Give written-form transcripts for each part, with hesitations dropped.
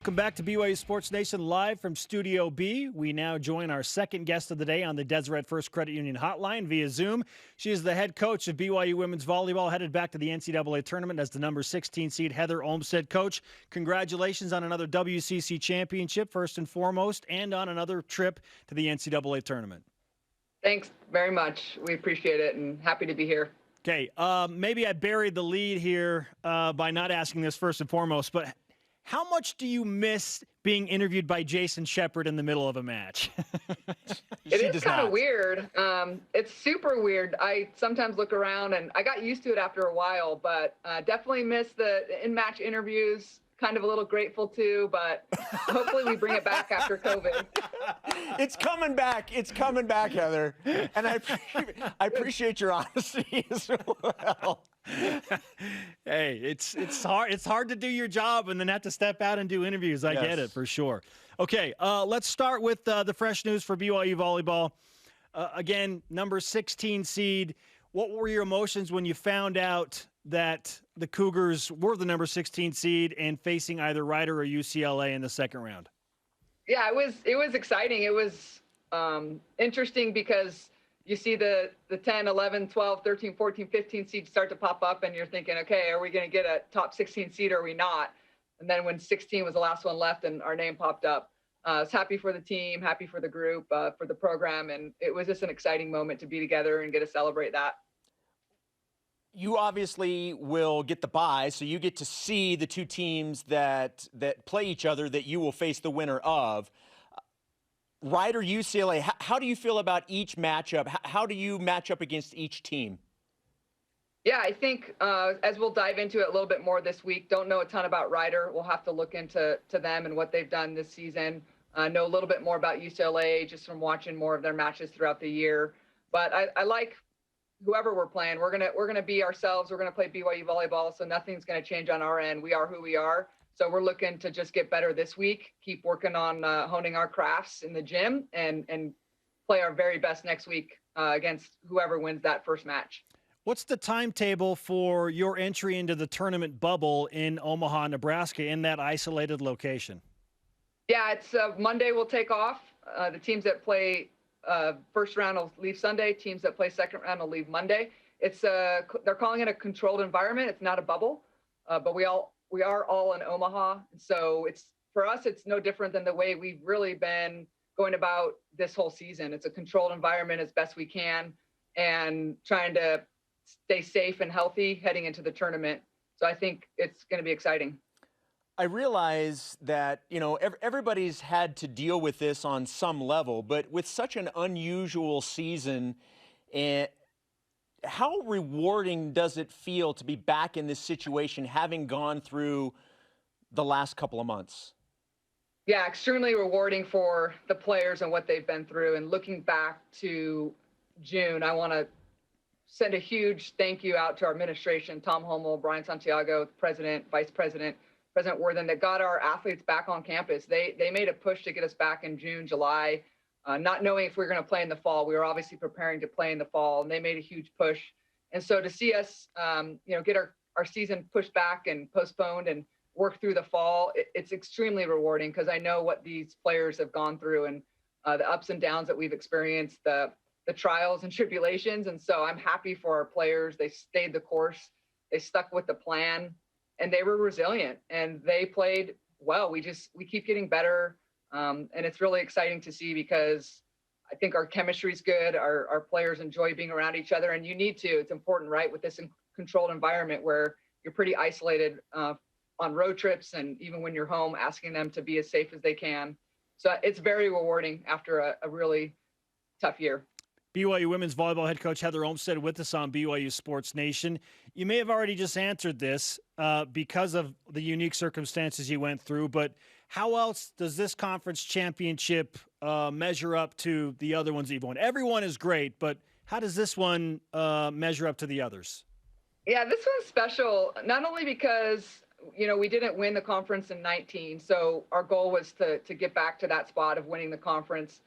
Welcome back to BYU Sports Nation live from Studio B. We now join our second guest of the day on the Deseret First Credit Union hotline via Zoom. She is the head coach of BYU women's volleyball, headed back to the NCAA tournament as the number 16 seed Heather Olmstead. Coach, congratulations on another WCC championship, first and foremost, and on another trip to the NCAA tournament. Thanks very much. We appreciate it and happy to be here. Okay, maybe I buried the lead here by not asking this first and foremost, but how much do you miss being interviewed by Jason Shepard in the middle of a match? It is kind of weird. It's super weird. I sometimes look around, and I got used to it after a while, but definitely miss the in-match interviews. Kind of a little grateful too, but hopefully we bring it back after COVID. It's coming back. It's coming back, Heather. And I appreciate your honesty as well. Hey, it's hard. It's hard to do your job and then have to step out and do interviews. I get it for sure. Okay, let's start with the fresh news for BYU volleyball. Again, number 16 seed. What were your emotions when you found out that the Cougars were the number 16 seed and facing either Rider or UCLA in the second round? Yeah, it was exciting. It was interesting because you see the 10, 11, 12, 13, 14, 15 seeds start to pop up, and you're thinking, okay, are we going to get a top 16 seed or are we not? And then when 16 was the last one left and our name popped up, I was happy for the team, happy for the group, for the program, and it was just an exciting moment to be together and get to celebrate that. You obviously will get the bye, so you get to see the two teams that play each other that you will face the winner of. Rider, UCLA, how do you feel about each matchup? How do you match up against each team? Yeah, I think as we'll dive into it a little bit more this week, don't know a ton about Rider. We'll have to look into them and what they've done this season. Know a little bit more about UCLA just from watching more of their matches throughout the year. But I like whoever we're playing. We're gonna be ourselves. We're gonna play BYU volleyball, so nothing's gonna change on our end. We are who we are. So we're looking to just get better this week, keep working on honing our crafts in the gym, and play our very best next week against whoever wins that first match. What's the timetable for your entry into the tournament bubble in Omaha, Nebraska, in that isolated location? Yeah, it's Monday we'll take off. The teams that play first round will leave Sunday. Teams that play second round will leave Monday. It's they're calling it a controlled environment. It's not a bubble, but we are all in Omaha. So for us, it's no different than the way we've really been going about this whole season. It's a controlled environment as best we can and trying to stay safe and healthy heading into the tournament. So I think it's going to be exciting. I realize that, everybody's had to deal with this on some level, but with such an unusual season, how rewarding does it feel to be back in this situation, having gone through the last couple of months? Yeah, extremely rewarding for the players and what they've been through. And looking back to June, I want to send a huge thank you out to our administration, Tom Hummel, Brian Santiago, President, Vice President, President Worthen, that got our athletes back on campus. They made a push to get us back in June, July, not knowing if we were going to play in the fall. We were obviously preparing to play in the fall, and they made a huge push. And so to see us, get our season pushed back and postponed and work through the fall, it's extremely rewarding because I know what these players have gone through and the ups and downs that we've experienced, the trials and tribulations. And so I'm happy for our players. They stayed the course. They stuck with the plan. And they were resilient and they played well. We keep getting better. And it's really exciting to see because I think our chemistry is good. Our players enjoy being around each other, and you need to. It's important, right? With this controlled environment where you're pretty isolated on road trips and even when you're home, asking them to be as safe as they can. So it's very rewarding after a really tough year. BYU women's volleyball head coach Heather Olmstead with us on BYU Sports Nation. You may have already just answered this because of the unique circumstances you went through, but how else does this conference championship measure up to the other ones that you've won? Everyone is great, but how does this one measure up to the others? Yeah, this one's special, not only because, we didn't win the conference in 19, so our goal was to get back to that spot of winning the conference.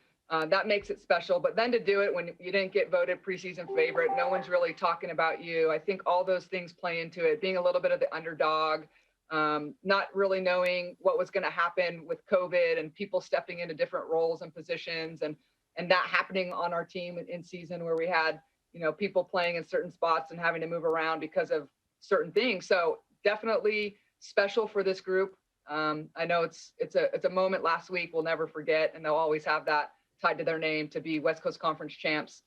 That makes it special. But then to do it when you didn't get voted preseason favorite, no one's really talking about you. I think all those things play into it. Being a little bit of the underdog, not really knowing what was going to happen with COVID and people stepping into different roles and positions, and that happening on our team in season where we had, people playing in certain spots and having to move around because of certain things. So definitely special for this group. I know it's a moment last week we'll never forget, and they'll always have that tied to their name to be West Coast Conference champs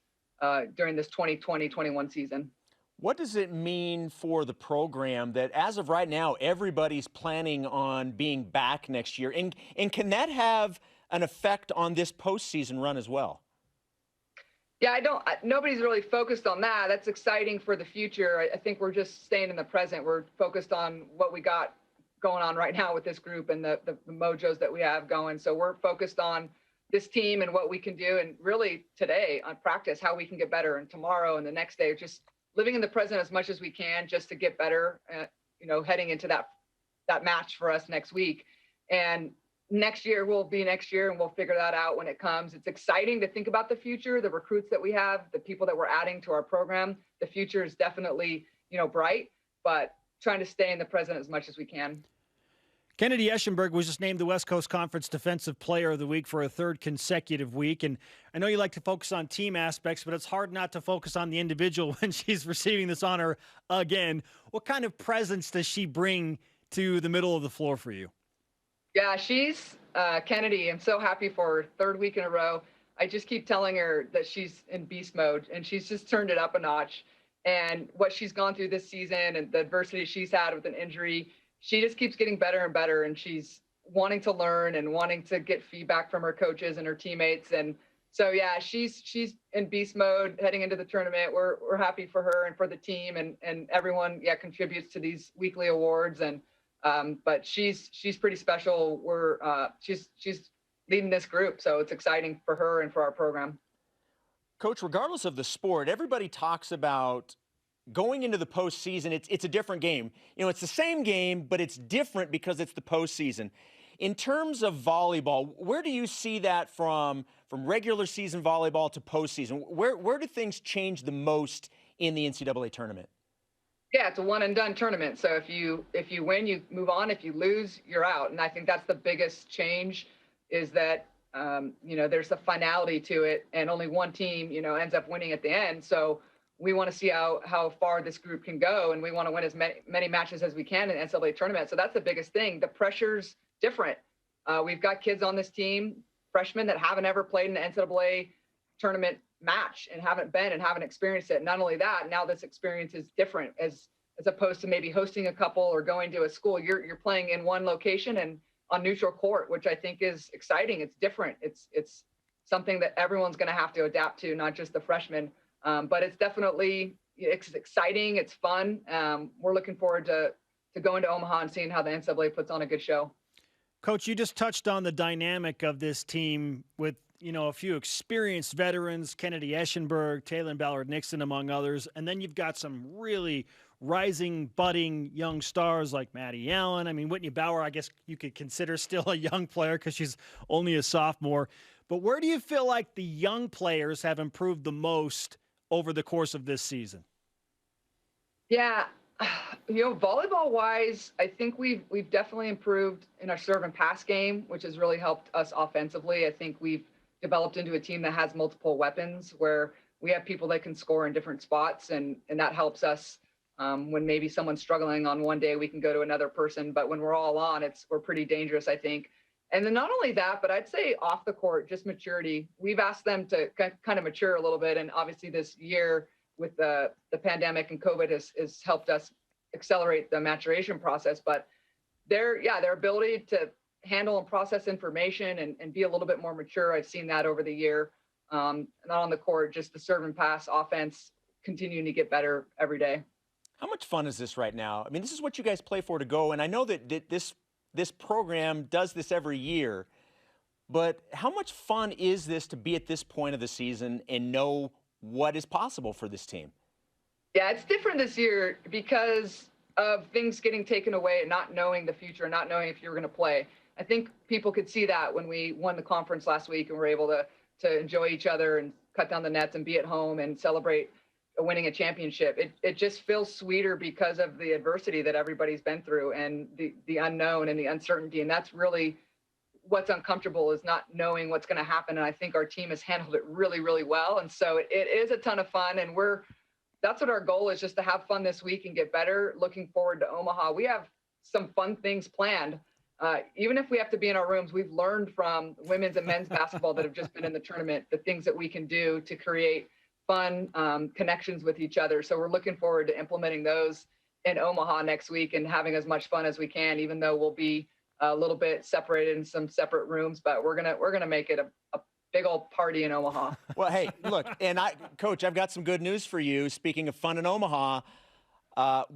during this 2020-21 season. What does it mean for the program that as of right now, everybody's planning on being back next year? And can that have an effect on this postseason run as well? Yeah, nobody's really focused on that. That's exciting for the future. I think we're just staying in the present. We're focused on what we got going on right now with this group and the mojos that we have going. So we're focused on this team and what we can do. And really today on practice, how we can get better, and tomorrow and the next day, just living in the present as much as we can just to get better, heading into that match for us next week. And next year will be next year, and we'll figure that out when it comes. It's exciting to think about the future, the recruits that we have, the people that we're adding to our program. The future is definitely, bright, but trying to stay in the present as much as we can. Kennedy Eschenberg was just named the West Coast Conference Defensive Player of the Week for a third consecutive week. And I know you like to focus on team aspects, but it's hard not to focus on the individual when she's receiving this honor again. What kind of presence does she bring to the middle of the floor for you? Yeah, she's Kennedy. I'm so happy for her. Third week in a row. I just keep telling her that she's in beast mode, and she's just turned it up a notch. And what she's gone through this season and the adversity she's had with an injury, she just keeps getting better and better, and she's wanting to learn and wanting to get feedback from her coaches and her teammates. And so, yeah, she's in beast mode heading into the tournament. We're happy for her and for the team, and everyone, contributes to these weekly awards. And but she's pretty special. She's leading this group, so it's exciting for her and for our program. Coach, regardless of the sport, everybody talks about going into the postseason. It's a different game. It's the same game, but it's different because it's the postseason. In terms of volleyball, where do you see that from regular season volleyball to postseason? Where do things change the most in the NCAA tournament? Yeah, it's a one and done tournament. So if you win, you move on. If you lose, you're out. And I think that's the biggest change, is that there's a finality to it, and only one team ends up winning at the end. So we want to see how far this group can go, and we want to win as many matches as we can in the NCAA tournament. So that's the biggest thing. The pressure's different. We've got kids on this team, freshmen, that haven't ever played in an NCAA tournament match and haven't experienced it. Not only that, now this experience is different as opposed to maybe hosting a couple or going to a school. You're playing in one location and on neutral court, which I think is exciting. It's different. It's something that everyone's going to have to adapt to, not just the freshmen. But it's exciting. It's fun. We're looking forward to going to Omaha and seeing how the NCAA puts on a good show. Coach, you just touched on the dynamic of this team with, a few experienced veterans, Kennedy Eschenberg, Taylor Ballard-Nixon, among others. And then you've got some really rising, budding young stars like Maddie Allen. I mean, Whitney Bauer, I guess you could consider still a young player because she's only a sophomore. But where do you feel like the young players have improved the most over the course of this season? Yeah, volleyball wise, I think we've definitely improved in our serve and pass game, which has really helped us offensively. I think we've developed into a team that has multiple weapons, where we have people that can score in different spots, and that helps us. When maybe someone's struggling on one day, we can go to another person, but when we're all on, we're pretty dangerous, I think. And then not only that, but I'd say off the court, just maturity. We've asked them to kind of mature a little bit. And obviously this year with the pandemic and COVID has helped us accelerate the maturation process. But their ability to handle and process information and be a little bit more mature, I've seen that over the year. Not on the court, just the serve and pass offense continuing to get better every day. How much fun is this right now? I mean, this is what you guys play for to go. And I know that this program does this every year, but how much fun is this to be at this point of the season and know what is possible for this team? Yeah, it's different this year because of things getting taken away and not knowing the future, not knowing if you're going to play. I think people could see that when we won the conference last week and were able to enjoy each other and cut down the nets and be at home and celebrate winning a championship. It just feels sweeter because of the adversity that everybody's been through and the unknown and the uncertainty. And that's really what's uncomfortable, is not knowing what's going to happen. And I think our team has handled it really, really well. And so it is a ton of fun. And that's what our goal is, just to have fun this week and get better. Looking forward to Omaha. We have some fun things planned. Even if we have to be in our rooms, we've learned from women's and men's basketball that have just been in the tournament, the things that we can do to create fun connections with each other. So we're looking forward to implementing those in Omaha next week and having as much fun as we can, even though we'll be a little bit separated in some separate rooms, but we're gonna make it a big old party in Omaha. Well, hey, look, and Coach, I've got some good news for you. Speaking of fun in Omaha,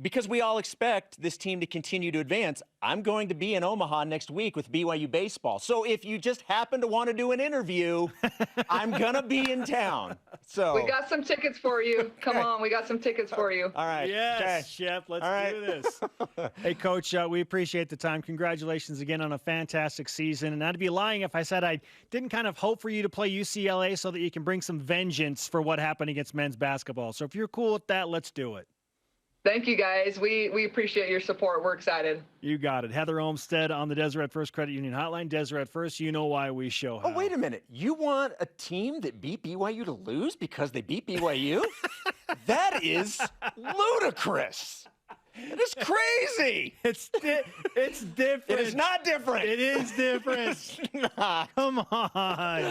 because we all expect this team to continue to advance, I'm going to be in Omaha next week with BYU baseball. So if you just happen to want to do an interview, I'm going to be in town. So we got some tickets for you. Come on, we got some tickets for you. All right. Yes, okay. Shep, let's do this. Hey, Coach, we appreciate the time. Congratulations again on a fantastic season. And I'd be lying if I said I didn't kind of hope for you to play UCLA so that you can bring some vengeance for what happened against men's basketball. So if you're cool with that, let's do it. Thank you, guys. We appreciate your support. We're excited. You got it. Heather Olmstead on the Deseret First Credit Union Hotline. Deseret First, you know why we show how. Oh, wait a minute. You want a team that beat BYU to lose because they beat BYU? That is ludicrous. It is crazy. It's different. It is not different. It is different. It's not. Come on.